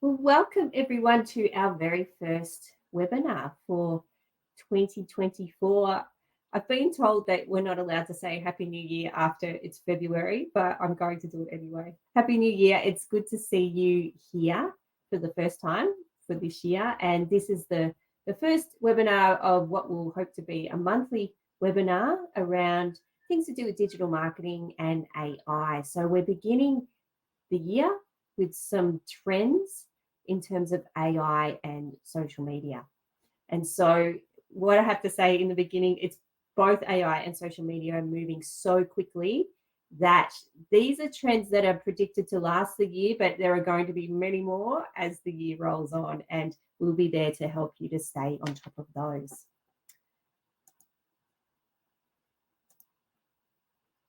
Well, welcome everyone to our very first webinar for 2024. I've been told that we're not allowed to say Happy New Year after it's February, but I'm going to do it anyway. Happy New Year. It's good to see you here for the first time for this year. And this is the first webinar of what will hope to be a monthly webinar around things to do with digital marketing and AI. So we're beginning the year with some trends in terms of AI and social media. And so what I have to say in the beginning, it's both AI and social media are moving so quickly that these are trends that are predicted to last the year, but there are going to be many more as the year rolls on, and we'll be there to help you to stay on top of those.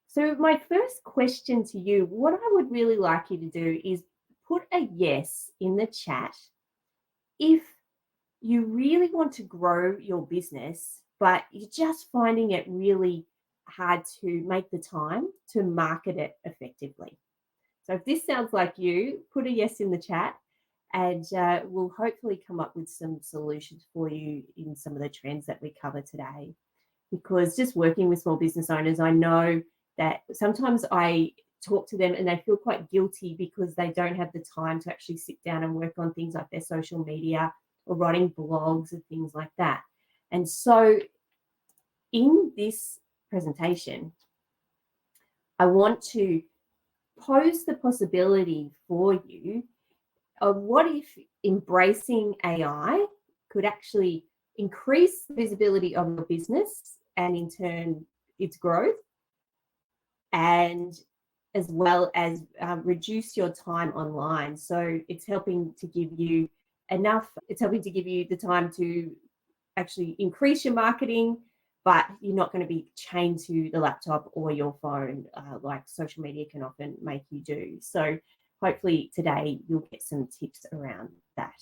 So my first question to you, what I would really like you to do is put a yes in the chat if you really want to grow your business, but you're just finding it really hard to make the time to market it effectively. So if this sounds like you, put a yes in the chat, and we'll hopefully come up with some solutions for you in some of the trends that we cover today. Because just working with small business owners, I know that sometimes I talk to them and they feel quite guilty because they don't have the time to actually sit down and work on things like their social media or writing blogs and things like that. And so in this presentation, I want to pose the possibility for you of what if embracing AI could actually increase the visibility of your business and in turn its growth, and as well as reduce your time online. So it's helping to give you the time to actually increase your marketing, but you're not going to be chained to the laptop or your phone like social media can often make you do. So hopefully today you'll get some tips around that.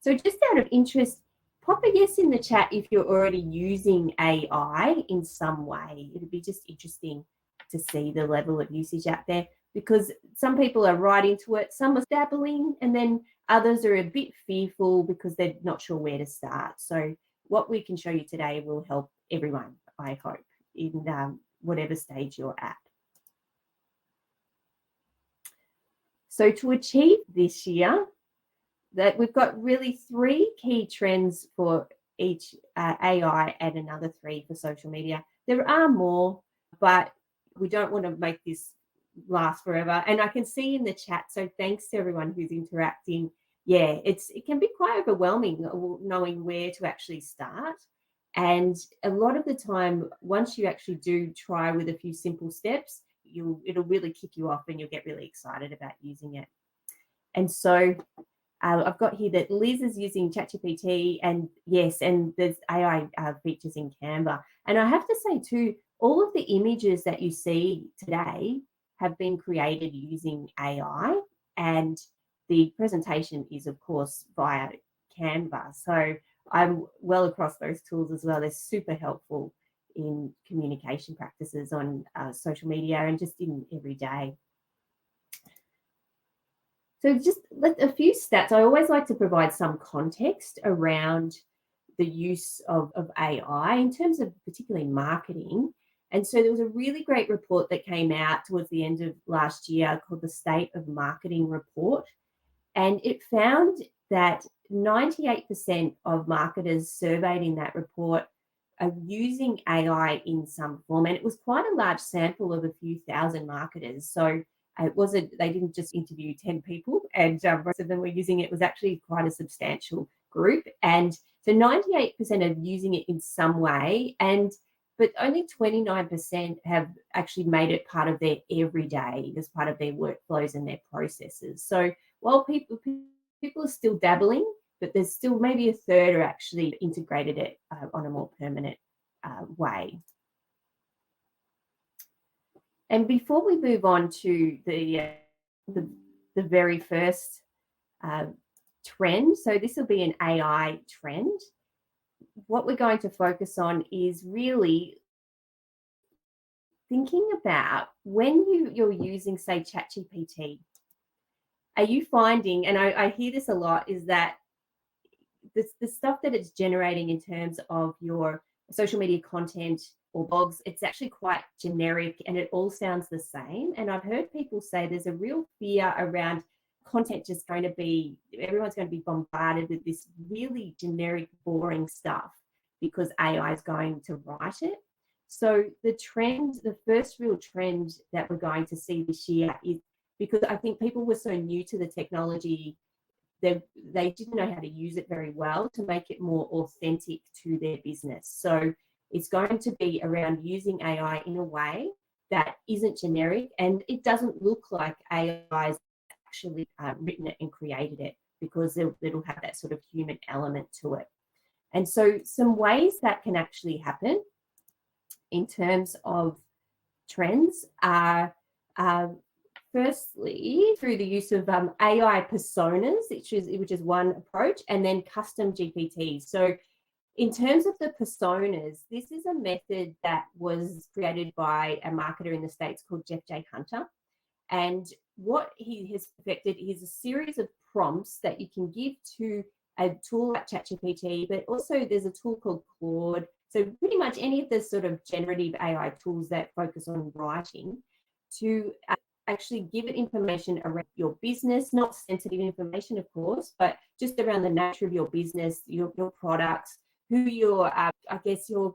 So just out of interest, pop a yes in the chat if you're already using AI in some way. It'd be just interesting to see the level of usage out there, because some people are right into it, some are dabbling, and then others are a bit fearful because they're not sure where to start. So what we can show you today will help everyone, I hope, in whatever stage you're at. So to achieve this year, that we've got really 3 key trends for each AI and another 3 for social media. There are more, but we don't want to make this last forever. And I can see in the chat, so thanks to everyone who's interacting. Yeah, it can be quite overwhelming knowing where to actually start. And a lot of the time, once you actually do try with a few simple steps, it'll really kick you off and you'll get really excited about using it. And so I've got here that Liz is using ChatGPT, and yes, and there's AI features in Canva. And I have to say too, all of the images that you see today have been created using AI, and the presentation is, of course, via Canva. So I'm well across those tools as well. They're super helpful in communication practices on social media and just in every day. So just a few stats. I always like to provide some context around the use of AI in terms of particularly marketing. And so there was a really great report that came out towards the end of last year called the State of Marketing Report. And it found that 98% of marketers surveyed in that report are using AI in some form. And it was quite a large sample of a few thousand marketers. So they didn't just interview 10 people and most of them were using it. It was actually quite a substantial group. And so 98% are using it in some way, but only 29% have actually made it part of their everyday, as part of their workflows and their processes. So while people are still dabbling, but there's still maybe a third are actually integrated it on a more permanent way. And before we move on to the very first trend, so this will be an AI trend. What we're going to focus on is really thinking about when you're using, say, ChatGPT, are you finding, and I hear this a lot, is that the stuff that it's generating in terms of your social media content or blogs, it's actually quite generic and it all sounds the same. And I've heard people say there's a real fear around content just going to be, everyone's going to be bombarded with this really generic, boring stuff because AI is going to write it. So the trend, the first real trend that we're going to see this year is, because I think people were so new to the technology, they didn't know how to use it very well to make it more authentic to their business. So it's going to be around using AI in a way that isn't generic, and it doesn't look like AI's actually written it and created it, because it'll have that sort of human element to it. And so some ways that can actually happen in terms of trends are firstly through the use of AI personas, which is one approach, and then custom GPTs. So in terms of the personas, this is a method that was created by a marketer in the States called Jeff J. Hunter. And what he has perfected is a series of prompts that you can give to a tool like ChatGPT, but also there's a tool called Claude. So pretty much any of the sort of generative AI tools that focus on writing, to actually give it information around your business, not sensitive information, of course, but just around the nature of your business, your products, who your, I guess, your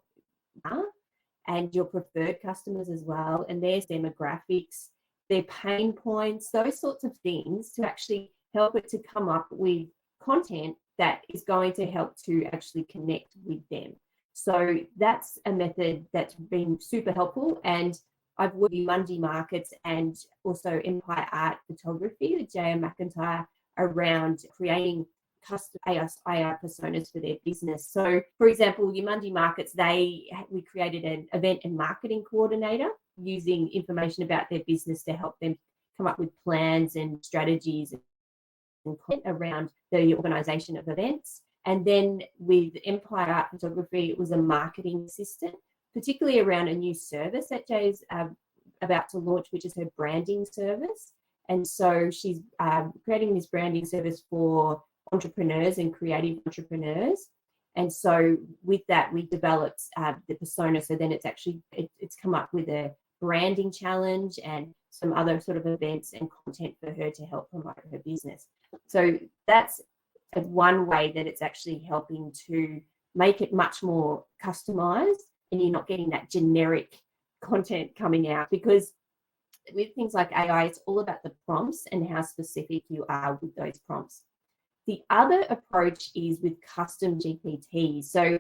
and your preferred customers as well, and their demographics, their pain points, those sorts of things, to actually help it to come up with content that is going to help to actually connect with them. So that's a method that's been super helpful. And I've worked with Mundi Markets and also Empire Art Photography with J.M. McIntyre around creating custom AI personas for their business. So, for example, Mundi Markets, we created an event and marketing coordinator using information about their business to help them come up with plans and strategies and content around the organisation of events. And then with Empire Art Photography, it was a marketing assistant, particularly around a new service that Jay's about to launch, which is her branding service. And so she's creating this branding service for entrepreneurs and creative entrepreneurs. And so with that, we developed the persona. So then it's come up with a branding challenge and some other sort of events and content for her to help promote her business. So that's one way that it's actually helping to make it much more customized, and you're not getting that generic content coming out, because with things like AI, it's all about the prompts and how specific you are with those prompts. The other approach is with custom GPT. So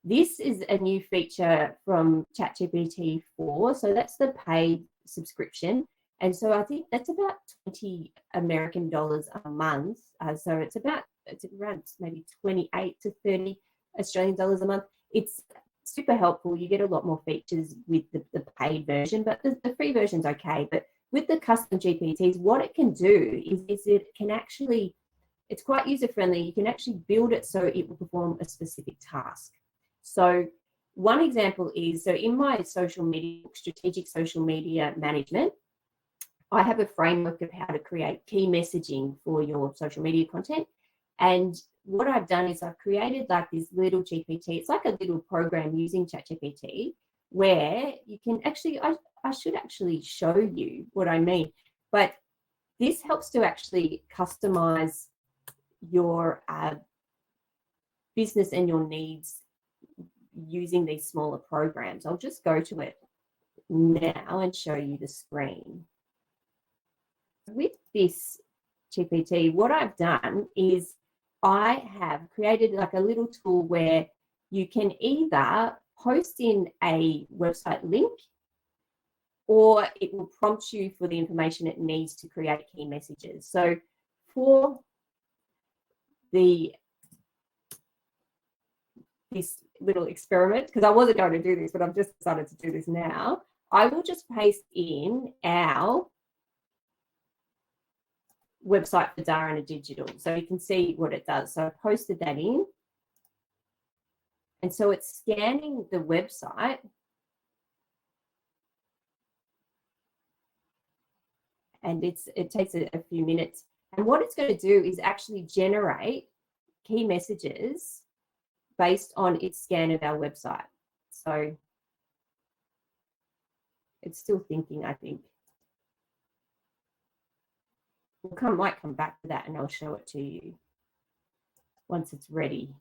this is a new feature from ChatGPT 4. So that's the paid subscription. And so I think that's about $20 American a month. So it's around maybe 28 to 30 Australian dollars a month. It's super helpful. You get a lot more features with the paid version, but the free version's okay. But with the custom GPTs, what it can do is it can actually, it's quite user-friendly. You can actually build it so it will perform a specific task. So one example is, so in my strategic social media management, I have a framework of how to create key messaging for your social media content. And what I've done is I've created like this little GPT. It's like a little program using ChatGPT where you can actually, I should actually show you what I mean, but this helps to actually customize your business and your needs using these smaller programs. I'll just go to it now and show you the screen. With this GPT, what I've done is I have created like a little tool where you can either post in a website link, or it will prompt you for the information it needs to create key messages. So for this little experiment, because I wasn't going to do this, but I've just decided to do this now, I will just paste in our website for Dharana Digital, so you can see what it does. So I posted that in, and so it's scanning the website, and it takes a few minutes, And what it's going to do is actually generate key messages based on its scan of our website. So it's still thinking, I think. Might come back to that and I'll show it to you once it's ready.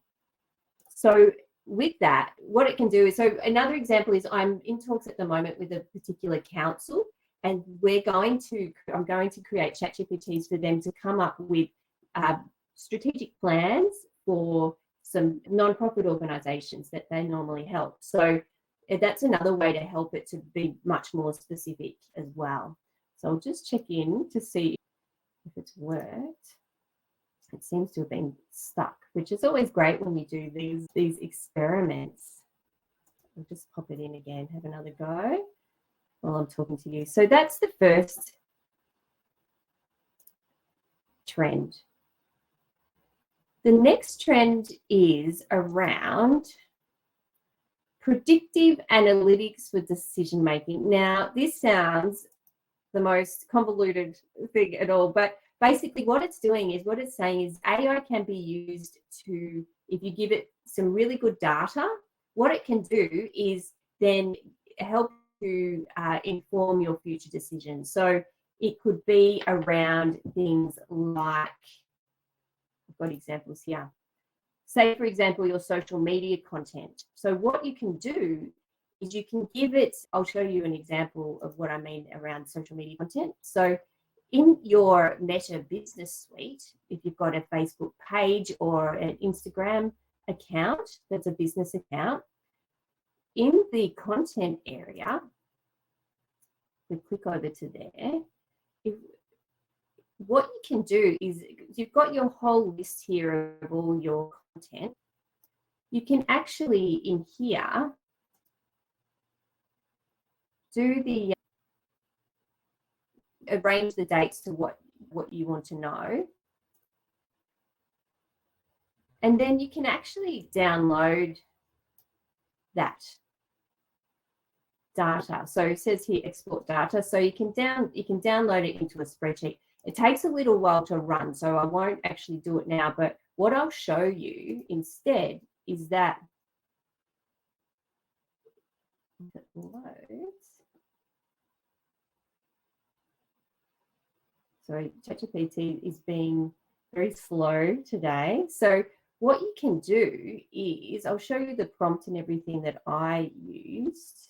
So with that, what it can do is, so another example is I'm in talks at the moment with a particular council, and I'm going to create ChatGPTs for them to come up with strategic plans for some non-profit organisations that they normally help. So that's another way to help it to be much more specific as well. So I'll just check in to see if it's worked. It seems to have been stuck, which is always great when we do these experiments. I'll just pop it in again, have another go while I'm talking to you. So that's the first trend. The next trend is around predictive analytics for decision making. Now, this sounds the most convoluted thing at all, but basically what it's doing is, what it's saying is AI can be used to, if you give it some really good data, what it can do is then help to inform your future decisions. So it could be around things like, I've got examples here. Say, for example, your social media content. So what you can do is you can give it, I'll show you an example of what I mean around social media content. So in your Meta Business Suite, if you've got a Facebook page or an Instagram account that's a business account, in the content area, we click over to there, what you can do is, you've got your whole list here of all your content. You can actually, in here, do the arrange the dates to what you want to know. And then you can actually download that data. So it says here export data. So you can download it into a spreadsheet. It takes a little while to run, so I won't actually do it now, but what I'll show you instead is that it loads. Sorry, ChatGPT is being very slow today. So what you can do is, I'll show you the prompt and everything that I used.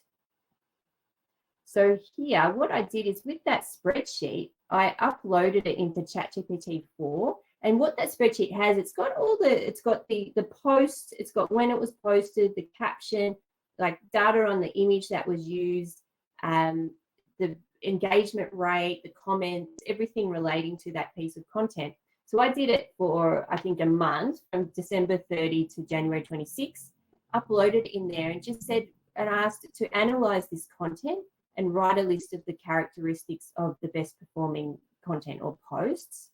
So here, what I did is, with that spreadsheet, I uploaded it into ChatGPT 4. And what that spreadsheet has, it's got the post, it's got when it was posted, the caption, like data on the image that was used, the engagement rate, the comments, everything relating to that piece of content. So I did it for, I think, a month, from December 30 to January 26, uploaded it in there and just said, and asked it to analyze this content and write a list of the characteristics of the best performing content or posts.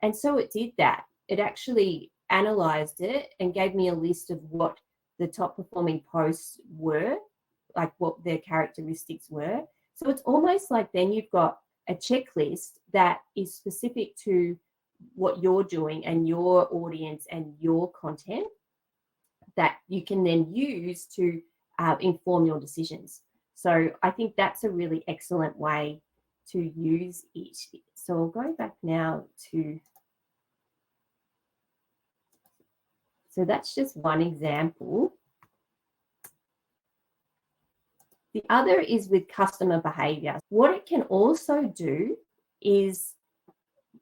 And so it did that. It actually analyzed it and gave me a list of what the top performing posts were, like what their characteristics were. So it's almost like then you've got a checklist that is specific to what you're doing and your audience and your content that you can then use to inform your decisions. So I think that's a really excellent way to use it. So I'll go back now to, so that's just one example. The other is with customer behavior. What it can also do is,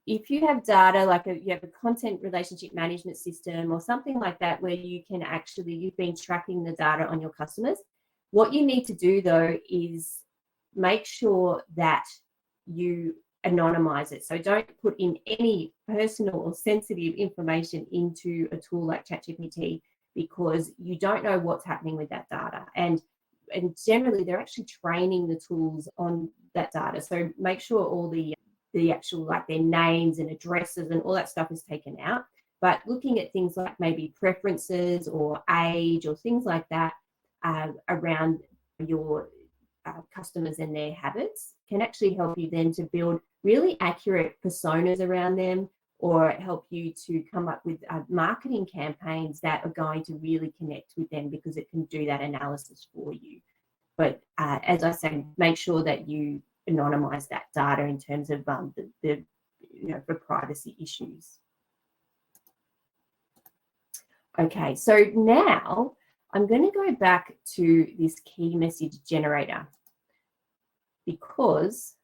if you have data, like you have a content relationship management system or something like that, where you can actually, you've been tracking the data on your customers, what you need to do though is make sure that you anonymize it. So don't put in any personal or sensitive information into a tool like ChatGPT, because you don't know what's happening with that data. And generally they're actually training the tools on that data. So make sure all the actual, like their names and addresses and all that stuff is taken out. But looking at things like maybe preferences or age or things like that around your customers and their habits can actually help you then to build really accurate personas around them, or help you to come up with marketing campaigns that are going to really connect with them, because it can do that analysis for you. But as I say, make sure that you anonymize that data in terms of the for privacy issues. Okay, so now I'm going to go back to this key message generator, because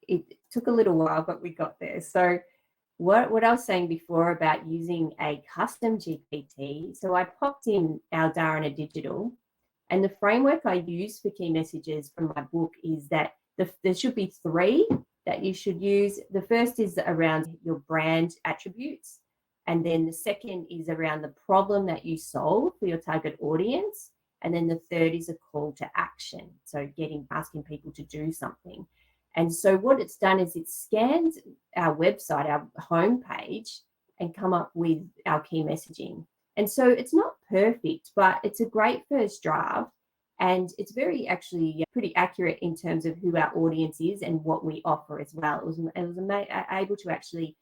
it took a little while, but we got there. So what I was saying before about using a custom GPT, so I popped in our Dharana Digital, and the framework I use for key messages from my book is that there should be 3 that you should use. The first is around your brand attributes, and then the second is around the problem that you solve for your target audience, and then the third is a call to action, so asking people to do something. And so what it's done is it scanned our website, our homepage, and come up with our key messaging. And so it's not perfect, but it's a great first draft, and it's very actually pretty accurate in terms of who our audience is and what we offer as well. It was able to actually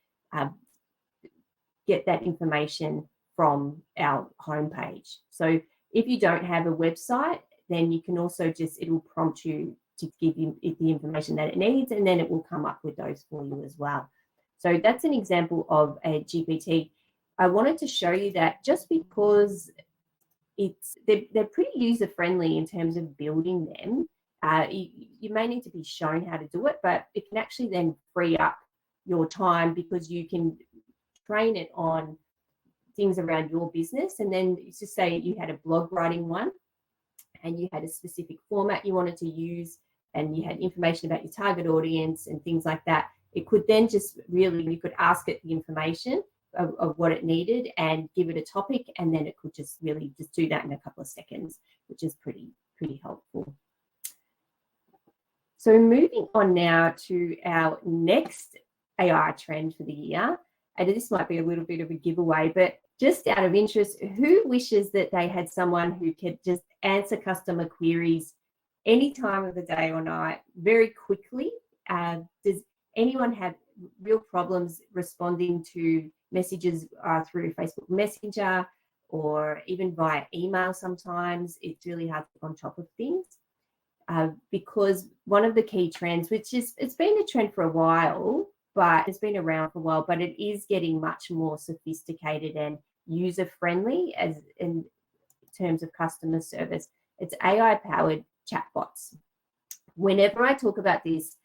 get that information from our homepage. So if you don't have a website, then you can also it'll prompt you to give you the information that it needs, and then it will come up with those for you as well. So that's an example of a GPT. I wanted to show you that just because they're pretty user-friendly in terms of building them, you may need to be shown how to do it, but it can actually then free up your time, because you can train it on things around your business. And then just say you had a blog writing one, and you had a specific format you wanted to use, and you had information about your target audience and things like that. It could then you could ask it the information of what it needed and give it a topic, and then it could just do that in a couple of seconds, which is pretty helpful. So moving on now to our next AI trend for the year, and this might be a little bit of a giveaway, but just out of interest, who wishes that they had someone who could just answer customer queries any time of the day or night very quickly? Does anyone have real problems responding to messages through Facebook Messenger, or even via email? Sometimes it's really hard to get on top of things, because one of the key trends, it's been a trend for a while, but it's been around for a while, but it is getting much more sophisticated and user-friendly as in terms of customer service. It's AI-powered chatbots. Whenever I talk about this,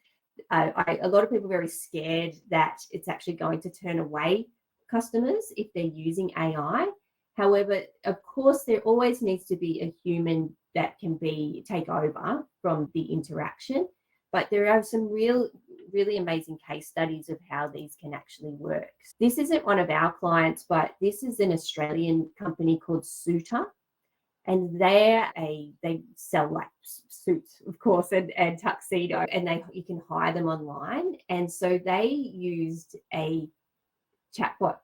a lot of people are very scared that it's actually going to turn away customers if they're using AI. However, of course, there always needs to be a human that can take over from the interaction. But there are some really amazing case studies of how these can actually work. This isn't one of our clients, but this is an Australian company called Suitor. And they sell like suits, of course, and tuxedo, and you can hire them online. And so they used a chatbot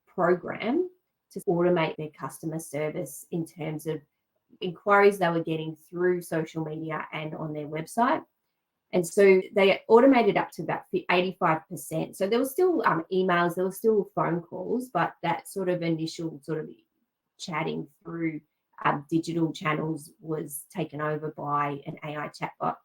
program to automate their customer service in terms of inquiries they were getting through social media and on their website. And so they automated up to about 85%. So there were still emails, there were still phone calls, but that sort of initial chatting through digital channels was taken over by an AI chatbot.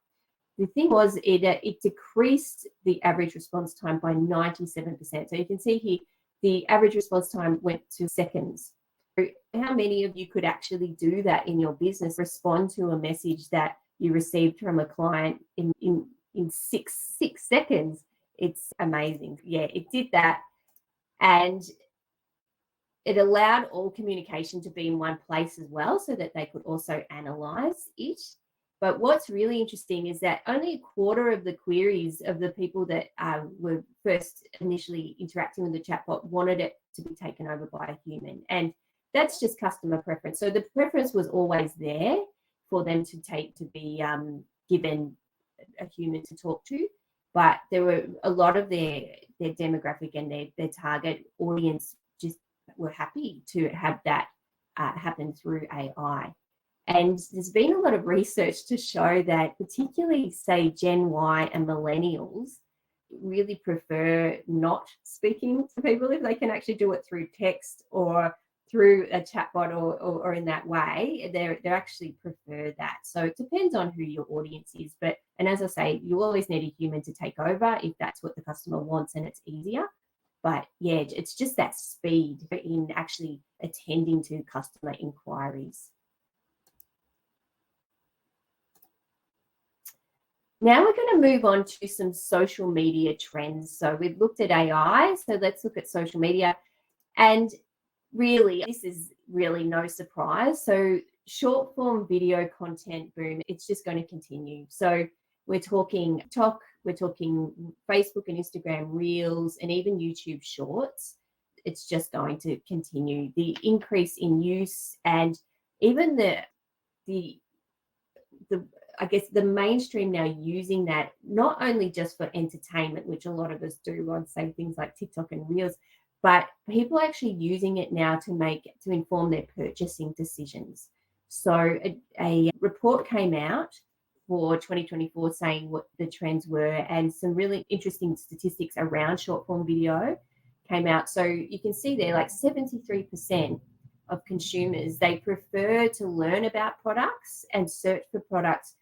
The thing was, it decreased the average response time by 97%. So you can see here, the average response time went to seconds. So how many of you could actually do that in your business, respond to a message that you received from a client in 6 seconds? It's amazing. Yeah, it did that. And it allowed all communication to be in one place as well, so that they could also analyze it. But what's really interesting is that only a quarter of the queries of the people that were first initially interacting with the chatbot wanted it to be taken over by a human. And that's just customer preference. So the preference was always there for them to be given a human to talk to. But there were a lot of their demographic and their target audience just were happy to have that happen through AI. And there's been a lot of research to show that particularly, say, Gen Y and millennials, really prefer not speaking to people if they can actually do it through text or through a chatbot or in that way. They actually prefer that. So it depends on who your audience is. And as I say, you always need a human to take over if that's what the customer wants and it's easier. But yeah, it's just that speed in actually attending to customer inquiries. Now we're going to move on to some social media trends. So we've looked at AI, so let's look at social media. And really, this is really no surprise. So short form video content boom, it's just going to continue. So we're talking TikTok, we're talking Facebook and Instagram Reels, and even YouTube Shorts. It's just going to continue. The increase in use and even the I guess the mainstream now using that not only just for entertainment, which a lot of us do on say things like TikTok and Reels, but people are actually using it now to inform their purchasing decisions. So a report came out for 2024 saying what the trends were, and some really interesting statistics around short form video came out. So you can see there, like 73% of consumers, they prefer to learn about products and search for products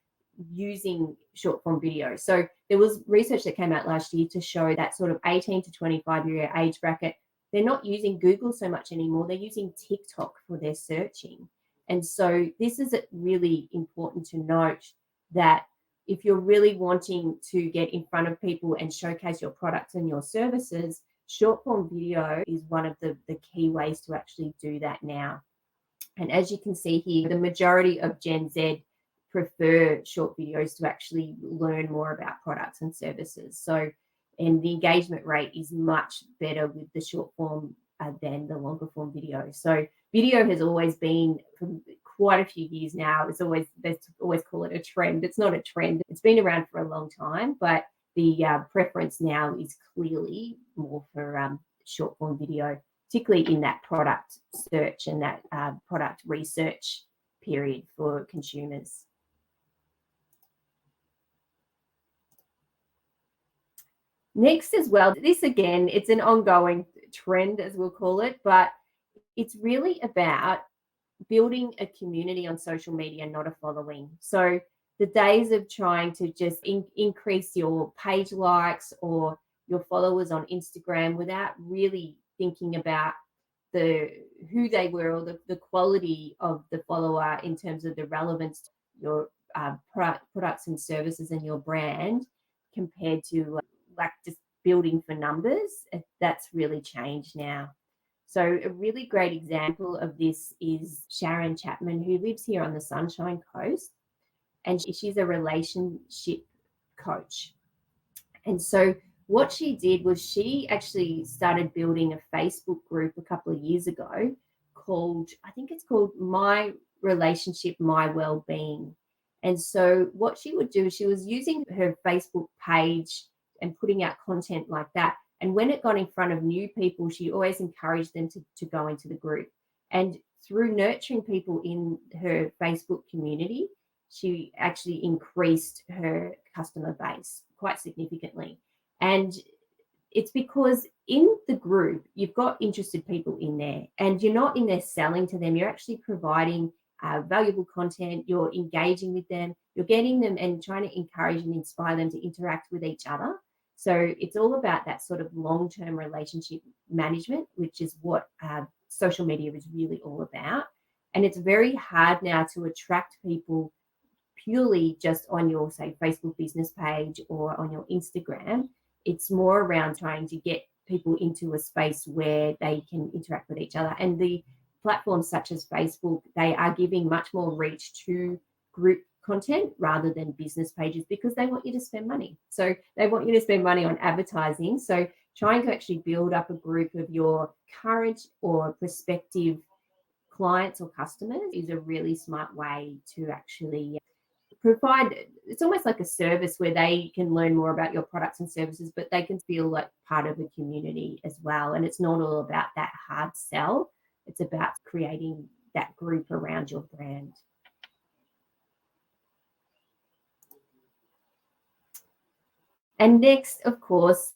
using short form video. So there was research that came out last year to show that sort of 18 to 25-year age bracket, they're not using Google so much anymore. They're using TikTok for their searching. And so this is really important to note that if you're really wanting to get in front of people and showcase your products and your services, short form video is one of the key ways to actually do that now. And as you can see here, the majority of Gen Z prefer short videos to actually learn more about products and services. So, and the engagement rate is much better with the short form than the longer form video. So video has always been, for quite a few years now, they always call it a trend. It's not a trend. It's been around for a long time, but the preference now is clearly more for short form video, particularly in that product search and that product research period for consumers. Next as well, this again, it's an ongoing trend, as we'll call it, but it's really about building a community on social media, not a following. So the days of trying to just increase your page likes or your followers on Instagram without really thinking about who they were or the quality of the follower in terms of the relevance to your products and services and your brand compared to like just building for numbers, that's really changed now. So a really great example of this is Sharon Chapman, who lives here on the Sunshine Coast, and she's a relationship coach. And so what she did was she actually started building a Facebook group a couple of years ago called, I think it's called My Relationship, My Wellbeing. And so what she would do, she was using her Facebook page and putting out content like that. And when it got in front of new people, she always encouraged them to go into the group. And through nurturing people in her Facebook community, she actually increased her customer base quite significantly. And it's because in the group, you've got interested people in there and you're not in there selling to them. You're actually providing valuable content. You're engaging with them. You're getting them and trying to encourage and inspire them to interact with each other. So it's all about that sort of long-term relationship management, which is what social media is really all about. And it's very hard now to attract people purely just on your, say, Facebook business page or on your Instagram. It's more around trying to get people into a space where they can interact with each other. And the platforms such as Facebook, they are giving much more reach to group content rather than business pages because they want you to spend money. So they want you to spend money on advertising. So trying to actually build up a group of your current or prospective clients or customers is a really smart way to actually provide. It's almost like a service where they can learn more about your products and services, but they can feel like part of a community as well. And it's not all about that hard sell. It's about creating that group around your brand. And next, of course,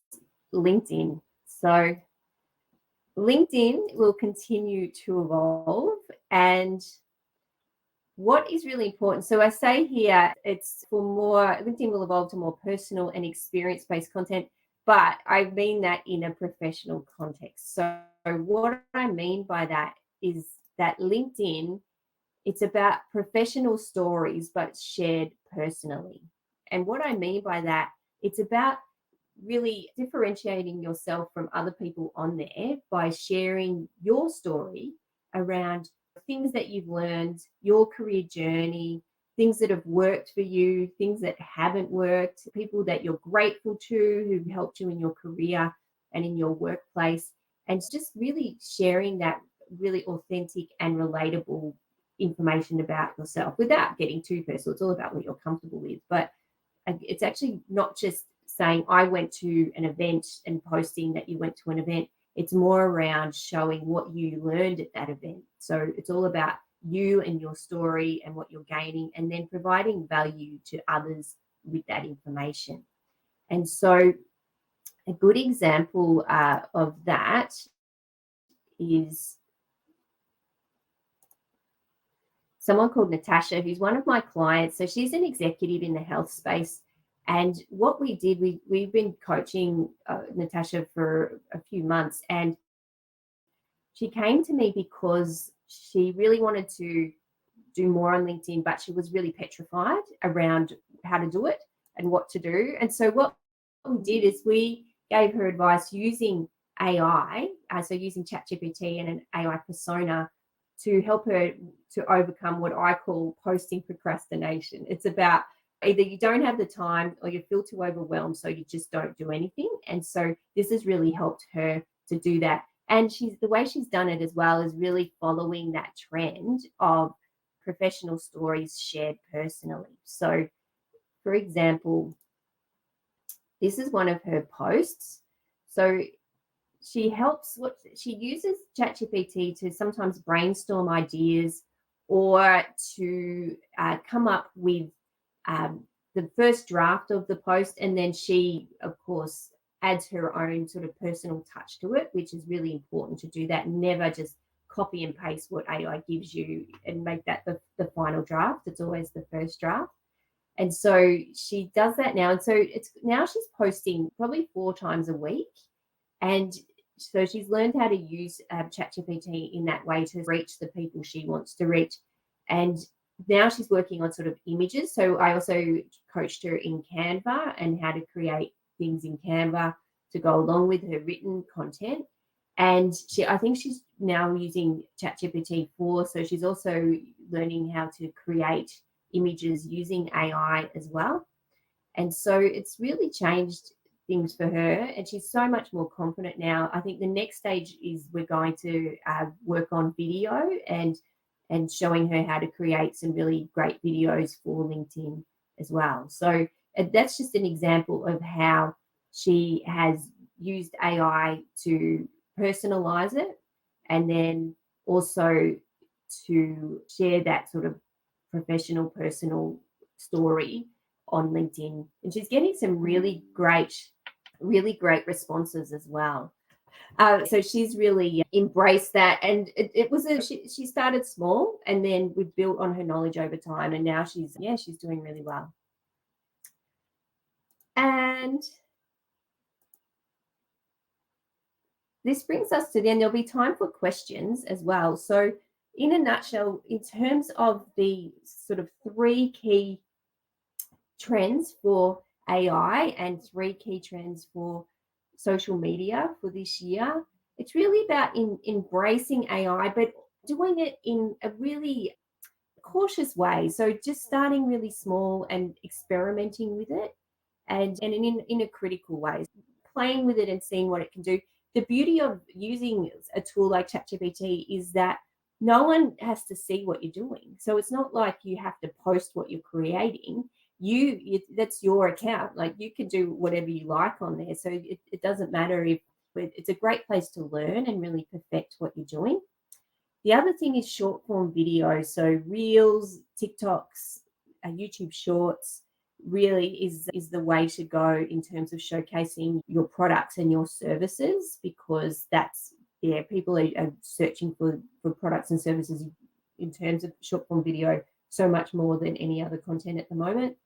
LinkedIn. So LinkedIn will continue to evolve, and what is really important, so I say here it's for more, LinkedIn will evolve to more personal and experience-based content, but I mean that in a professional context. So what I mean by that is that LinkedIn, it's about professional stories, but shared personally. And what I mean by that, it's about really differentiating yourself from other people on there by sharing your story around things that you've learned, your career journey, things that have worked for you, things that haven't worked, people that you're grateful to who've helped you in your career and in your workplace. And just really sharing that really authentic and relatable information about yourself without getting too personal. It's all about what you're comfortable with. But it's actually not just saying I went to an event and posting that you went to an event. It's more around showing what you learned at that event. So it's all about you and your story and what you're gaining, and then providing value to others with that information. And so a good example of that is someone called Natasha, who's one of my clients. So she's an executive in the health space. And what we did, we've been coaching Natasha for a few months, and she came to me because she really wanted to do more on LinkedIn, but she was really petrified around how to do it and what to do. And so what we did is we gave her advice using AI, so using ChatGPT and an AI persona to help her to overcome what I call posting procrastination. It's about either you don't have the time or you feel too overwhelmed, so you just don't do anything. And so this has really helped her to do that. And she's the way she's done it as well is really following that trend of professional stories shared personally. So, for example, this is one of her posts. So she uses ChatGPT to sometimes brainstorm ideas or to come up with the first draft of the post, and then she, of course, adds her own sort of personal touch to it, which is really important to do that. Never just copy and paste what AI gives you and make that the final draft. It's always the first draft. And so she does that now. And so it's now she's posting probably 4 times a week. And so she's learned how to use ChatGPT in that way to reach the people she wants to reach. And now she's working on sort of images. So I also coached her in Canva and how to create things in Canva to go along with her written content. And I think she's now using ChatGPT 4. So she's also learning how to create images using AI as well. And so it's really changed things for her, and she's so much more confident now. I think the next stage is we're going to work on video and showing her how to create some really great videos for LinkedIn as well. So that's just an example of how she has used AI to personalize it, and then also to share that sort of professional, personal story on LinkedIn. And she's getting some really great responses as well. So she's really embraced that. And it was she started small, and then we built on her knowledge over time. And now she's doing really well. And this brings us to then there'll be time for questions as well. So in a nutshell, in terms of the sort of 3 key trends for AI and 3 key trends for social media for this year, it's really about embracing AI, but doing it in a really cautious way. So just starting really small and experimenting with it, and in a critical way, playing with it and seeing what it can do. The beauty of using a tool like ChatGPT is that no one has to see what you're doing. So it's not like you have to post what you're creating. That's your account. Like you can do whatever you like on there. So it doesn't matter if it's a great place to learn and really perfect what you're doing. The other thing is short form video. So reels, TikToks, YouTube shorts. really is the way to go in terms of showcasing your products and your services, because that's, yeah, people are searching for products and services in terms of short form video so much more than any other content at the moment.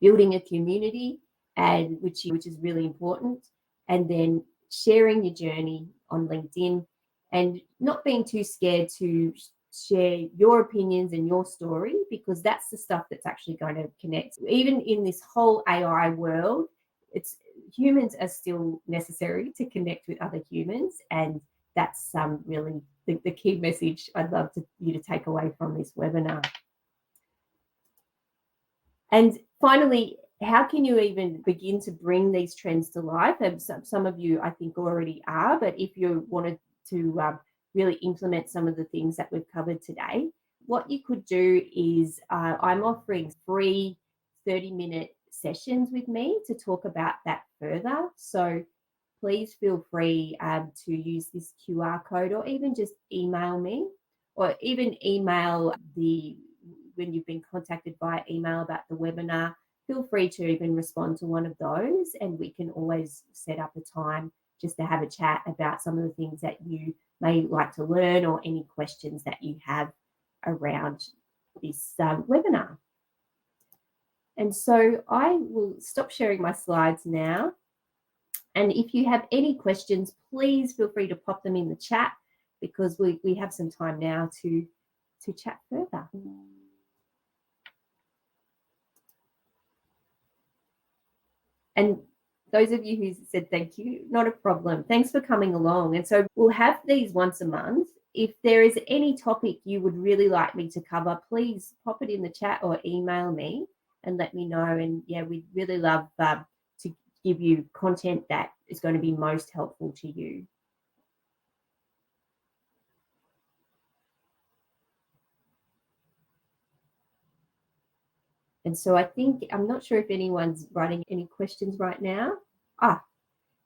Building a community, and which is really important, and then sharing your journey on LinkedIn, and not being too scared to share your opinions and your story, because that's the stuff that's actually going to connect. Even in this whole AI world, it's humans are still necessary to connect with other humans, and that's really the key message I'd love you to take away from this webinar. And finally, how can you even begin to bring these trends to life? And some of you, I think, already are, but if you wanted to really implement some of the things that we've covered today, what you could do is I'm offering free 30-minute sessions with me to talk about that further. So please feel free to use this QR code, or even just email me, or even email when you've been contacted via email about the webinar. Feel free to even respond to one of those, and we can always set up a time just to have a chat about some of the things that you may like to learn, or any questions that you have around this webinar. And so I will stop sharing my slides now. And if you have any questions, please feel free to pop them in the chat, because we have some time now to chat further. And those of you who said thank you, not a problem. Thanks for coming along. And so we'll have these once a month. If there is any topic you would really like me to cover, please pop it in the chat or email me and let me know. And yeah, we'd really love to give you content that is going to be most helpful to you. And so I think, I'm not sure if anyone's writing any questions right now.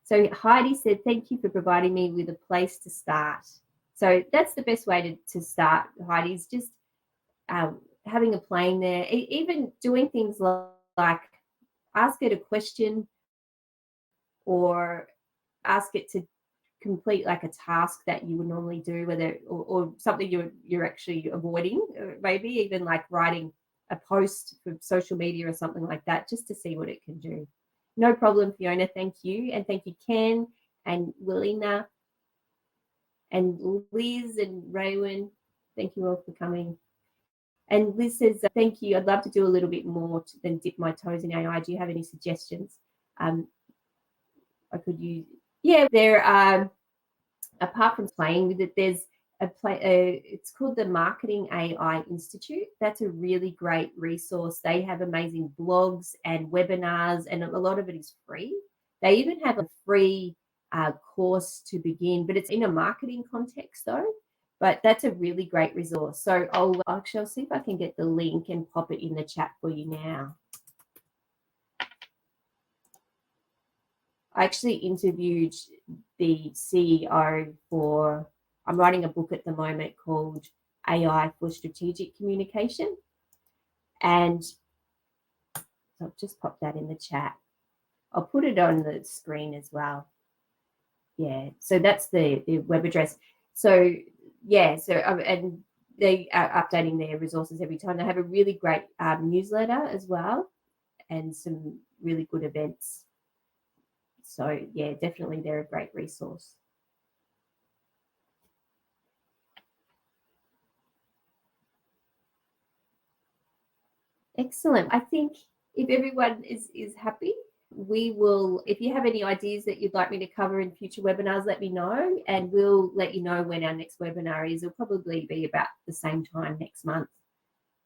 So Heidi said, thank you for providing me with a place to start. So that's the best way to start, Heidi, is just having a plane there, even doing things like ask it a question, or ask it to complete like a task that you would normally do, whether or something you're actually avoiding, maybe even like writing a post for social media or something like that, just to see what it can do. No problem, Fiona. Thank you. And thank you, Ken and Willina and Liz and Raywin. Thank you all for coming. And Liz says, thank you. I'd love to do a little bit more than dip my toes in AI. Do you have any suggestions? I could use, yeah, there are, apart from playing with it, there's it's called the Marketing AI Institute. That's a really great resource. They have amazing blogs and webinars, and a lot of it is free. They even have a free course to begin, but it's in a marketing context though. But that's a really great resource. So I'll see if I can get the link and pop it in the chat for you now. I actually interviewed the CEO I'm writing a book at the moment called AI for Strategic Communication. And so I'll just pop that in the chat. I'll put it on the screen as well. Yeah, so that's the web address. So yeah, and they are updating their resources every time. They have a really great newsletter as well, and some really good events. So yeah, definitely they're a great resource. Excellent. I think if everyone is happy, we will, if you have any ideas that you'd like me to cover in future webinars, let me know, and we'll let you know when our next webinar is. It'll probably be about the same time next month.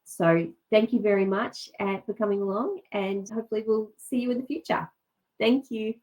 So thank you very much for coming along, and hopefully we'll see you in the future. Thank you.